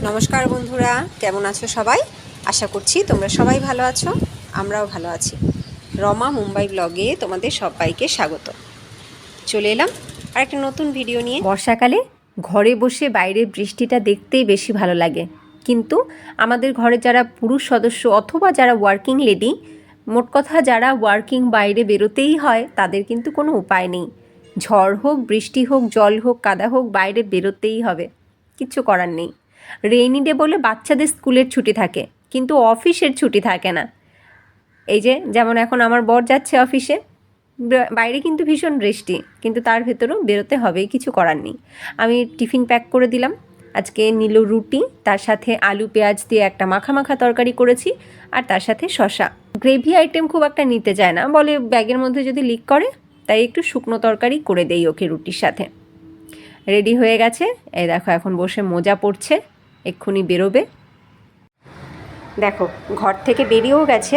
নমস্কার বন্ধুরা, কেমন আছো সবাই? আশা করছি তোমরা সবাই ভালো আছো, আমরাও ভালো আছি। রমা মুম্বাই ব্লগে তোমাদের সবাইকে স্বাগত। চলে এলাম আর একটা নতুন ভিডিও নিয়ে। বর্ষাকালে ঘরে বসে বাইরের বৃষ্টিটা দেখতেই বেশি ভালো লাগে, কিন্তু আমাদের ঘরে যারা পুরুষ সদস্য অথবা যারা ওয়ার্কিং লেডি, মোট কথা যারা ওয়ার্কিং বাইরে বেরোতেই হয়, তাদের কিন্তু কোনো উপায় নেই। ঝড় হোক, বৃষ্টি হোক, জল হোক, কাদা হোক, বাইরে বেরোতেই হবে, কিচ্ছু করার নেই। রেইনি ডে বলে বাচ্চাদের স্কুলের ছুটি থাকে, কিন্তু অফিসের ছুটি থাকে না। এই যে যেমন এখন আমার বর যাচ্ছে অফিসে, বাইরে কিন্তু ভীষণ বৃষ্টি, কিন্তু তার ভেতরেও বেরোতে হবেই, কিছু করার নেই। আমি টিফিন প্যাক করে দিলাম। আজকে নিল রুটি, তার সাথে আলু পেঁয়াজ দিয়ে একটা মাখা মাখা তরকারি করেছি, আর তার সাথে শসা। গ্রেভি আইটেম খুব একটা নিতে চায় না, বলে ব্যাগের মধ্যে যদি লিক করে, তাই একটু শুকনো তরকারি করে দেই ওকে রুটির সাথে। রেডি হয়ে গেছে, এই দেখো এখন বসে মোজা পড়ছে, এক্ষুনি বেরোবে। দেখো ঘর থেকে বেরিয়েও গেছে,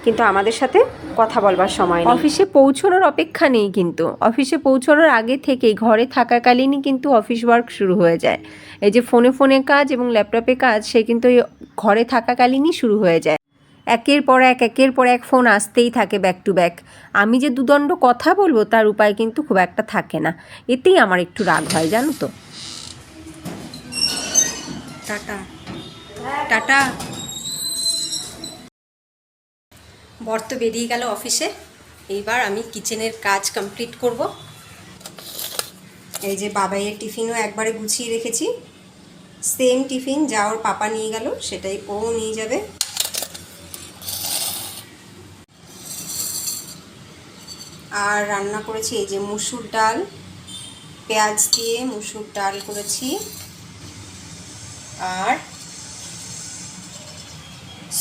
কিন্তু আমাদের সাথে কথা বলবার সময় নেই। অফিসে পৌঁছানোর অপেক্ষা নেই, কিন্তু অফিসে পৌঁছানোর আগে থেকেই ঘরে থাকাকালীনই কিন্তু অফিস ওয়ার্ক শুরু হয়ে যায়। এই যে ফোনে কাজ এবং ল্যাপটপে কাজ, সে কিন্তু ঘরে থাকাকালীনই শুরু হয়ে যায়। একের পর এক ফোন আসতেই থাকে, ব্যাক টু ব্যাক। আমি যে দুদণ্ড কথা বলবো তার উপায় কিন্তু খুব একটা থাকে না, এতেই আমার একটু রাগ হয়, জানো তো। Tata tata. বর তো বেরিয়ে গেল অফিসে, এইবার আমি কিচেনের কাজ কমপ্লিট করব। এই যে বাবাইয়ের টিফিনও একবারে গুছিয়ে রেখেছি, সেম টিফিন যা ওর পাপা নিয়ে গেল সেটাই ও নিয়ে যাবে। আর রান্না করেছি এই যে মুসুর ডাল, পেঁয়াজ দিয়ে মুসুর ডাল করেছি, আর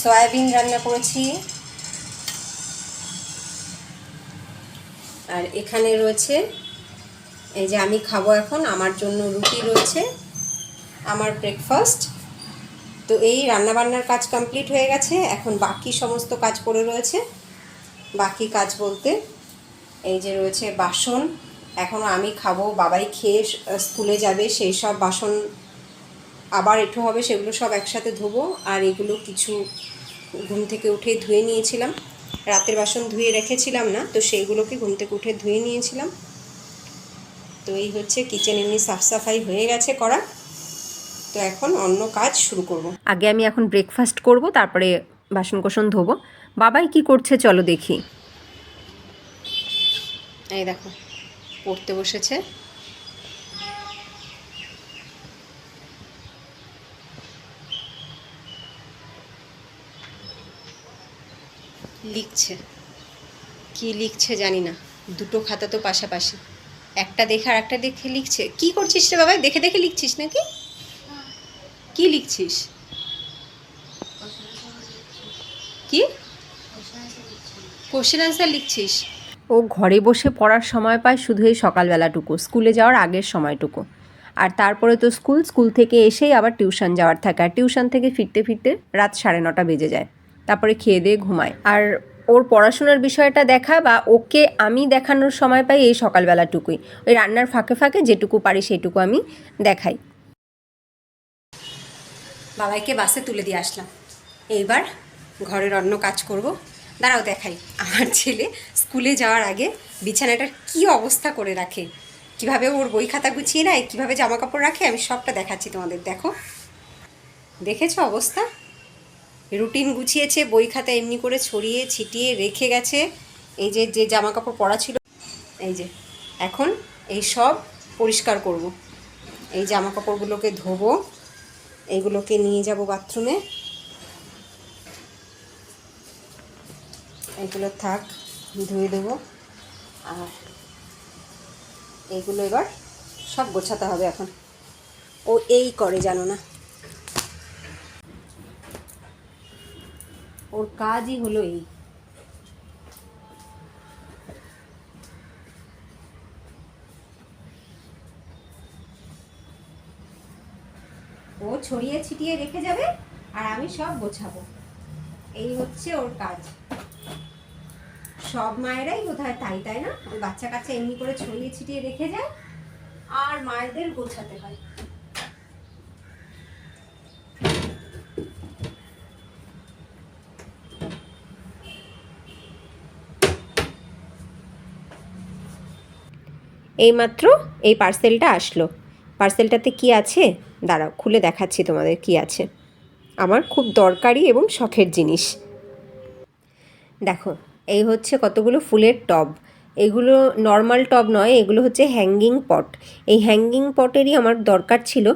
সয়াবিন রান্না করেছি। আর এখানে রয়েছে এই যে আমি খাবো এখন, আমার জন্য রুটি রয়েছে, আমার ব্রেকফাস্ট। তো এই রান্নাবান্নার কাজ কমপ্লিট হয়ে গেছে, এখন বাকি সমস্ত কাজ পড়ে রয়েছে। বাকি কাজ বলতে এই যে রয়েছে বাসন, এখনও আমি খাবো, বাবাই খেয়ে স্কুলে যাবে, সেই সব বাসন আবার এঁঠো হবে, সেগুলো সব একসাথে ধোবো। আর এগুলো কিছু ঘুম থেকে উঠে ধুয়ে নিয়েছিলাম, রাতের বাসন ধুয়ে রেখেছিলাম না, তো সেইগুলোকে ঘুম থেকে উঠে ধুয়ে নিয়েছিলাম। তো এই হচ্ছে কিচেন, এমনি সাফসাফাই হয়ে গেছে করা। তো এখন অন্য কাজ শুরু করব। আগে আমি এখন ব্রেকফাস্ট করব, তারপরে বাসন কোসন ধোবো। বাবাই কি করছে চলো দেখি। এই দেখো পড়তে বসেছে। লিখছে, কি লিখছে জানি না, দুটো খাতা তো পাশাপাশি, একটা দেখে আর একটা দেখে লিখছে। কি করছিস রে বাবা, দেখে দেখে লিখছিস নাকি? কি লিখছিস? কি কোশ্চেন আনসার লিখছিস? ও ঘরে বসে পড়ার সময় পায় শুধু এই সকালবেলাটুকু, স্কুলে যাওয়ার আগের সময়টুকু। আর তারপরে তো স্কুল থেকে এসেই আবার টিউশন যাওয়ার থাকে, আর টিউশন থেকে ফিরতে ফিরতে রাত 9:30 বেজে যায়। তারপরে খেয়ে দিয়ে ঘুমায়। আর ওর পড়াশোনার বিষয়টা দেখা বা ওকে আমি দেখানোর সময় পাই এই সকালবেলাটুকুই। ওই রান্নার ফাঁকে ফাঁকে যেটুকু পারি সেইটুকু আমি দেখাই। বাবাইকে বাসে তুলে দিয়ে আসলাম, এইবার ঘরের অন্য কাজ করব। দাঁড়াও দেখাই, আমার ছেলে স্কুলে যাওয়ার আগে বিছানাটার কি অবস্থা করে রাখে, কিভাবে ওর বই খাতা গুছিয়ে নেয়, কীভাবে জামা কাপড় রাখে, আমি সবটা দেখাচ্ছি তোমাদের। দেখো, দেখেছো অবস্থা? রুটিন গুছিয়েছে, বই খাতা এমনি করে ছড়িয়ে ছিটিয়ে রেখে গেছে। এই যে যে জামা কাপড় পরা ছিল, এই যে এখন এই সব পরিষ্কার করব। এই জামা কাপড়গুলোকে ধোবো, এইগুলোকে নিয়ে যাব বাথরুমে। এগুলো থাক, ধুয়ে দেবো। আর এইগুলো এবার সব গোছাতে হবে এখন। ও এই করে জানো না, ওর কাজই হলো এই। ও ছড়িয়ে ছিটিয়ে রেখে যাবে আর আমি সব গোছাবো, এই হচ্ছে ওর কাজ। সব মায়েরাই বোধহয় তাই, তাই না? ওই বাচ্চা কাচ্চা এমনি করে ছড়িয়ে ছিটিয়ে রেখে যায় আর মায়েদের গোছাতে হয়। এইমাত্র এই পার্সেলটা আসলো। পার্সেলটাতে কি আছে দাঁড়াও খুলে দেখাচ্ছি তোমাদের কি আছে। আমার খুব দরকারি এবং শখের জিনিস। দেখো এই হচ্ছে কতগুলো ফুলের টব। এগুলো নর্মাল টব নয়, এগুলো হচ্ছে হ্যাঙ্গিং পট। এই হ্যাঙ্গিং পটেরই আমার দরকার ছিল।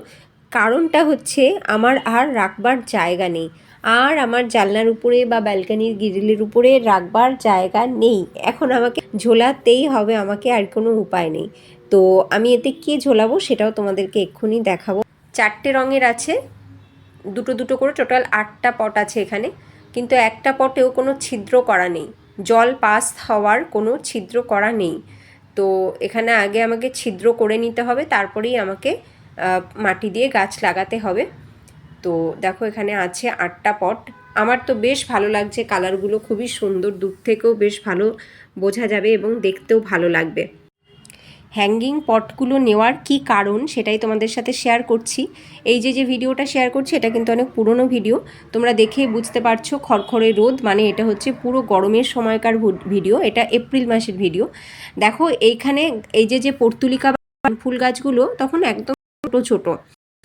কারণটা হচ্ছে আমার আর রাখবার জায়গা নেই, আর আমার জানলার উপরে বা ব্যালকানির গ্রিলের উপরে রাখবার জায়গা নেই। এখন আমাকে ঝোলাতেই হবে, আমাকে আর কোনো উপায় নেই। তো আমি এতে কী ঝোলাবো সেটাও তোমাদেরকে এক্ষুনি দেখাবো। 4টে রঙের আছে, দুটো দুটো করে, টোটাল 8টা পট আছে এখানে। কিন্তু একটা পটেও কোনো ছিদ্র করা নেই, জল পাস হওয়ার কোনো ছিদ্র করা নেই। তো এখানে আগে আমাকে ছিদ্র করে নিতে হবে, তারপরেই আমাকে মাটি দিয়ে গাছ লাগাতে হবে। তো দেখো এখানে আছে 8টা পট। আমার তো বেশ ভালো লাগছে, কালারগুলো খুবই সুন্দর, দূর থেকেও বেশ ভালো বোঝা যাবে এবং দেখতেও ভালো লাগবে। হ্যাঙ্গিং পটগুলো নেওয়ার কি কারণ সেটাই তোমাদের সাথে শেয়ার করছি। এই যে ভিডিওটা শেয়ার করছি এটা কিন্তু অনেক পুরনো ভিডিও, তোমরা দেখেই বুঝতে পারছো। খড়খড়ে রোদ, মানে এটা হচ্ছে পুরো গরমের সময়কার ভিডিও, এটা এপ্রিল মাসের ভিডিও। দেখো এইখানে এই যে পর্তুলিকা ফুল গাছগুলো তখন একদম ছোট ছোট,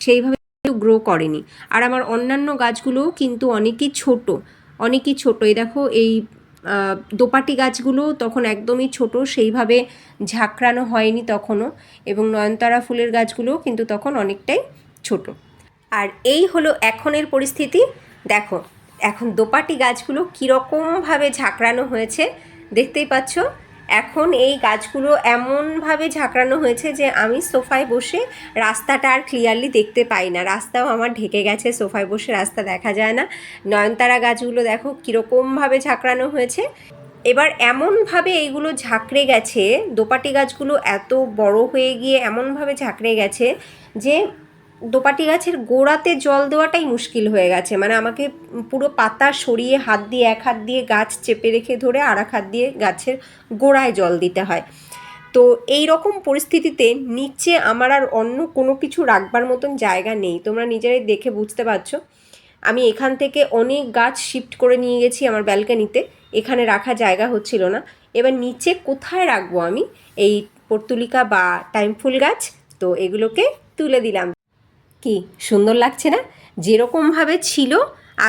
সেইভাবে গ্রো করেনি। আর আমার অন্যান্য গাছগুলোও কিন্তু অনেকই ছোট। এই দেখো এই দোপাটি গাছগুলো তখন একদমই ছোট, সেইভাবে ঝাঁকড়ানো হয়নি তখনও। এবং নয়নতারা ফুলের গাছগুলোও কিন্তু তখন অনেকটাই ছোট। আর এই হলো এখনের পরিস্থিতি। দেখো এখন দোপাটি গাছগুলো কীরকমভাবে ঝাঁকড়ানো হয়েছে দেখতেই পাচ্ছ। এখন এই গাছগুলো এমনভাবে ঝাঁকড়ানো হয়েছে যে আমি সোফায় বসে রাস্তাটা আর ক্লিয়ারলি দেখতে পাই না, রাস্তাও আমার ঢেকে গেছে, সোফায় বসে রাস্তা দেখা যায় না। নয়নতারা গাছগুলো দেখো কীরকমভাবে ঝাঁকড়ানো হয়েছে। এবার এমনভাবে এইগুলো ঝাঁকড়ে গেছে, দোপাটি গাছগুলো এত বড় হয়ে গিয়ে এমনভাবে ঝাঁকড়ে গেছে যে দোপাটি গাছের গোড়াতে জল দেওয়াটাই মুশকিল হয়ে গেছে। মানে আমাকে পুরো পাতা সরিয়ে হাত দিয়ে, এক হাত দিয়ে গাছ চেপে রেখে ধরে আর এক হাত দিয়ে গাছের গোড়ায় জল দিতে হয়। তো এই রকম পরিস্থিতিতে নিচে আমার আর অন্য কোনো কিছু রাখবার মতন জায়গা নেই, তোমরা নিজেরাই দেখে বুঝতে পারছো। আমি এখান থেকে অনেক গাছ শিফট করে নিয়ে গেছি আমার ব্যালকানিতে, এখানে রাখা জায়গা হচ্ছিল না। এবার নিচে কোথায় রাখবো আমি এই পর্তুলিকা বা টাইম ফুল গাছ? তো এগুলোকে তুলে দিলাম। কি সুন্দর লাগছে না? যেরকমভাবে ছিল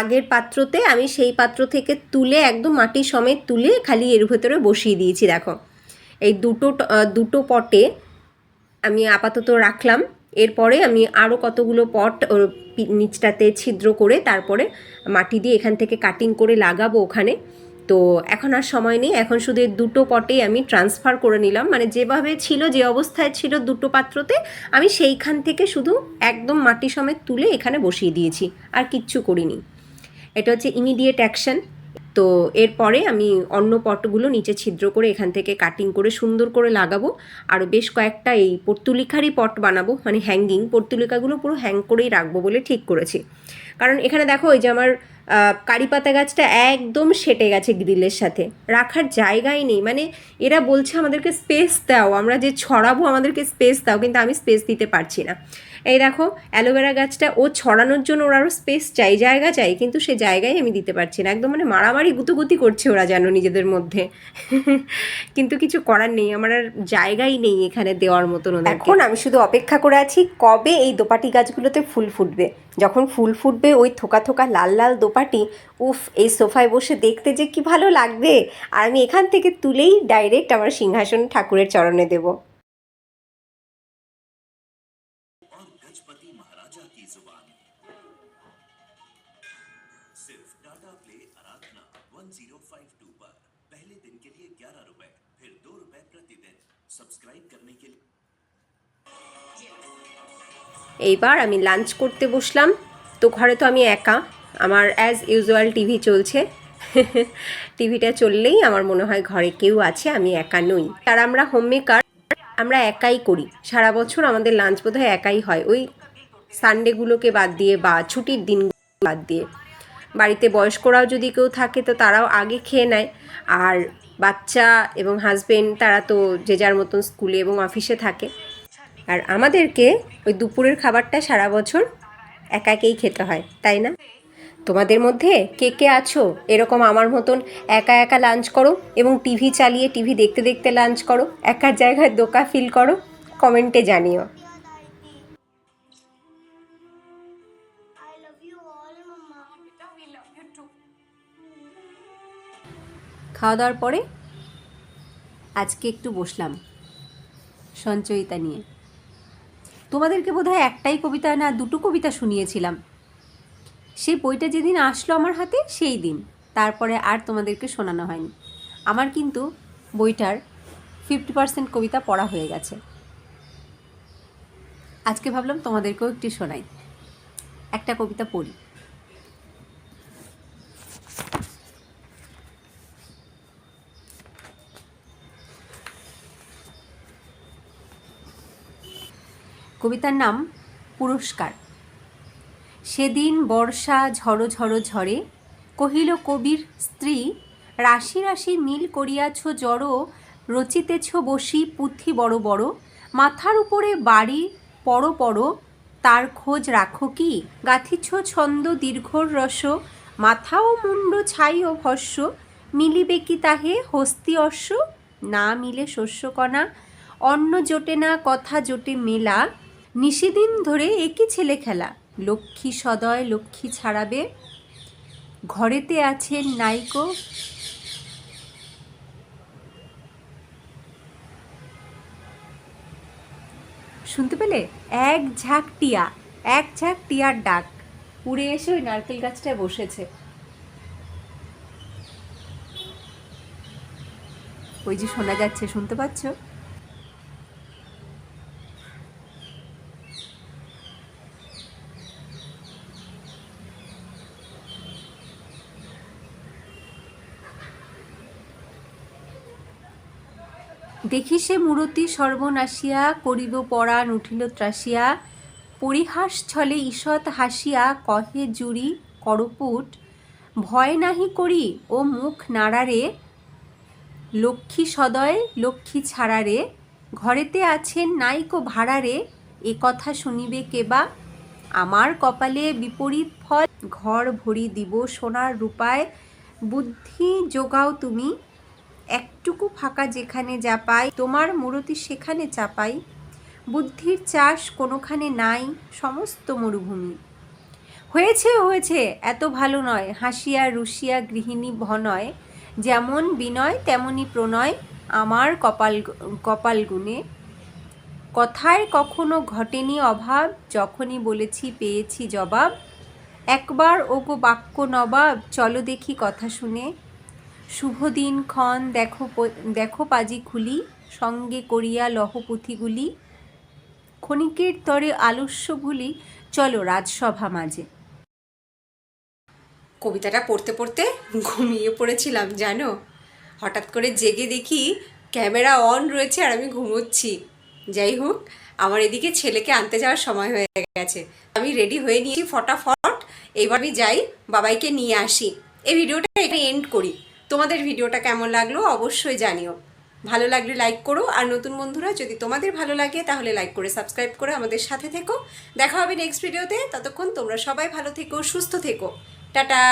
আগের পাত্রতে, আমি সেই পাত্র থেকে তুলে একদম মাটি সমেত তুলে খালি এর ভেতরে বসিয়ে দিয়েছি। দেখো এই দুটো পটে আমি আপাতত রাখলাম। এরপরে আমি আরও কতগুলো পট নিচটাতে ছিদ্র করে তারপরে মাটি দিয়ে এখান থেকে কাটিং করে লাগাবো ওখানে। তো এখন আর সময় নেই, এখন শুধু এই দুটো পটেই আমি ট্রান্সফার করে নিলাম। মানে যেভাবে ছিল, যে অবস্থায় ছিল দুটো পাত্রতে, আমি সেইখান থেকে শুধু একদম মাটি সমেত তুলে এখানে বসিয়ে দিয়েছি, আর কিচ্ছু করিনি। এটা হচ্ছে ইমিডিয়েট অ্যাকশন। তো এরপরে আমি অন্য পটগুলো নিচে ছিদ্র করে এখান থেকে কাটিং করে সুন্দর করে লাগাবো। আরও বেশ কয়েকটা এই পর্তুলিকারই পট বানাবো, মানে হ্যাঙ্গিং পর্তুলিকাগুলো পুরো হ্যাং করেই রাখবো বলে ঠিক করেছি। কারণ এখানে দেখো ওই যে আমার কারি পাতা গাছটা একদম সেটে গেছে গ্রিলের সাথে, রাখার জায়গাই নেই। মানে এরা বলছে আমাদেরকে স্পেস দাও, আমরা যে ছড়াবো আমাদেরকে স্পেস দাও, কিন্তু আমি স্পেস দিতে পারছি না। এই দেখো অ্যালোভেরা গাছটা, ও ছড়ানোর জন্য ওর আরও স্পেস চাই, জায়গা চাই, কিন্তু সে জায়গায় আমি দিতে পারছি না। একদম মানে মারামারি গুতুগুতি করছে ওরা যেন নিজেদের মধ্যে। কিন্তু কিছু করার নেই, আমার আর জায়গাই নেই এখানে দেওয়ার মতন ওদের। এখন আমি শুধু অপেক্ষা করে আছি কবে এই দোপাটি গাছগুলোতে ফুল ফুটবে। যখন ফুল ফুটবে ওই থোকা থোকা লাল লাল দোপাটি, উফ, এই সোফায় বসে দেখতে যে কি ভালো লাগবে। আর আমি এখান থেকে তুলেই ডাইরেক্ট আমার সিংহাসন ঠাকুরের চরণে দেবো। सिर्फ टाटा प्ले आराधना 1052 पर पहले दिन के लिए 11 रुपए, फिर 2 रुपए प्रतिदिन सब्सक्राइब करने के लिए। এইবার আমি লাঞ্চ করতে বসলাম। তো ঘরে তো আমি একা, আমার অ্যাজ ইউজুয়াল টিভি চলছে। টিভিটা চললেই আমার মনে হয় ঘরে কেউ আছে, আমি একা নই। আর আমরা হোম মেকার, আমরা একাই করি সারা বছর, আমাদের লাঞ্চ বোধহয় একাই হয়, ওই সানডেগুলোকে বাদ দিয়ে বা ছুটির দিনগুলো বাদ দিয়ে। বাড়িতে বয়স্করাও যদি কেউ থাকে তো তারাও আগে খেয়ে নেয়, আর বাচ্চা এবং হাজবেন্ড তারা তো যে যার মতন স্কুলে এবং অফিসে থাকে। আর আমাদেরকে ওই দুপুরের খাবারটা সারা বছর একাকেই খেতে হয়, তাই না? তোমাদের মধ্যে কে কে আছো এরকম আমার মতন একা একা লাঞ্চ করো এবং টিভি চালিয়ে টিভি দেখতে দেখতে লাঞ্চ করো, একার জায়গায় দোকা ফিল করো? কমেন্টে জানিও। খাওয়া দাওয়ার পরে আজকে একটু বসলাম সঞ্চয়িতা নিয়ে। তোমাদেরকে বোধহয় একটাই কবিতা না দুটো কবিতা শুনিয়েছিলাম। সেই বইটা যেদিন আসলো আমার হাতে সেই দিন, তারপরে আর তোমাদেরকে শোনানো হয়নি। আমার কিন্তু বইটার 50% কবিতা পড়া হয়ে গেছে। আজকে ভাবলাম তোমাদেরকেও একটু শোনাই, একটা কবিতা পড়ি। কবিতার নাম পুরস্কার। সেদিন বর্ষা ঝড়ো ঝড়ো ঝরে, কহিল কবির স্ত্রী, রাশি রাশি মিল করিয়াছ জড়ো, রচিতেছ বসি পুঁথি বড় বড়, মাথার উপরে বাড়ি পড়ো পড়ো, তার খোঁজ রাখো কি, গাথিছ ছন্দ দীর্ঘর রস, মাথা ও মুন্ড ছাই ও ভস্য, মিলিবে কি তাহে হস্তি অশ্ব, না মিলে শস্যকণা, অন্ন জোটে না কথা জোটে মেলা, নিশিদিন ধরে একই ছেলে খেলা, লক্ষ্মী সদয় লক্ষ্মী ছাড়াবে, ঘরেতে আছেন নাইকো। শুনতে পেলে? এক ঝাঁক টিয়ার ডাক উড়ে এসে ওই নারকেল গাছটায় বসেছে। ওই যে শোনা যাচ্ছে, শুনতে পাচ্ছ? দেখি সে মূরতি সর্বনাশিয়া, করিব পরাণ উঠিল ত্রাসিয়া, পরিহাস ছলে ঈষৎ হাসিয়া, কহে জুড়ি করপুট, ভয় নাহি করি ও মুখ নাড়ারে, লক্ষ্মী সদয় লক্ষ্মী ছাড়ারে, ঘরেতে আছেন নাইকো ভাড়ারে, এ কথা শুনিবে কেবা, আমার কপালে বিপরীত ফল, ঘর ভরি দিব সোনার রূপায়, বুদ্ধি যোগাও তুমি, একটুকু ফাঁকা যেখানে যা পাই, তোমার মূরতি সেখানে চাপাই, বুদ্ধির চাষ কোনোখানে নাই, সমস্ত মরুভূমি। হয়েছে হয়েছে এত ভালো নয়, হাসিয়া রুশিয়া গৃহিণী ভনয়, যেমন বিনয় তেমনি প্রণয়, আমার কপাল গুণে, কথায় কখনো ঘটেনি অভাব, যখনই বলেছি পেয়েছি জবাব, একবার ওগো বাক্য নবাব, চলো দেখি কথা শুনে, শুভ দিন ক্ষণ দেখো পাজি খুলি, সঙ্গে করিয়া লহ পুঁথিগুলি, ক্ষণিকের তরে আলস্য ভুলি, চলো রাজসভা মাঝে। কবিতাটা পড়তে পড়তে ঘুমিয়ে পড়েছিলাম জানো। হঠাৎ করে জেগে দেখি ক্যামেরা অন রয়েছে আর আমি ঘুমোচ্ছি। যাই হোক, আমার এদিকে ছেলেকে আনতে যাওয়ার সময় হয়ে গেছে, আমি রেডি হয়ে নিয়েছি ফটাফট। এবার আমি যাই বাবাইকে নিয়ে আসি। এই ভিডিওটা এখানে এন্ড করি। তোমাদের ভিডিওটা কেমন লাগলো অবশ্যই জানিও। ভালো লাগলে লাইক করো, আর নতুন বন্ধুরা যদি তোমাদের ভালো লাগে তাহলে লাইক করে সাবস্ক্রাইব করে আমাদের সাথে থেকো। দেখা হবে নেক্সট ভিডিওতে। ততক্ষণ তোমরা সবাই ভালো থেকো, সুস্থ থেকো। টাটা।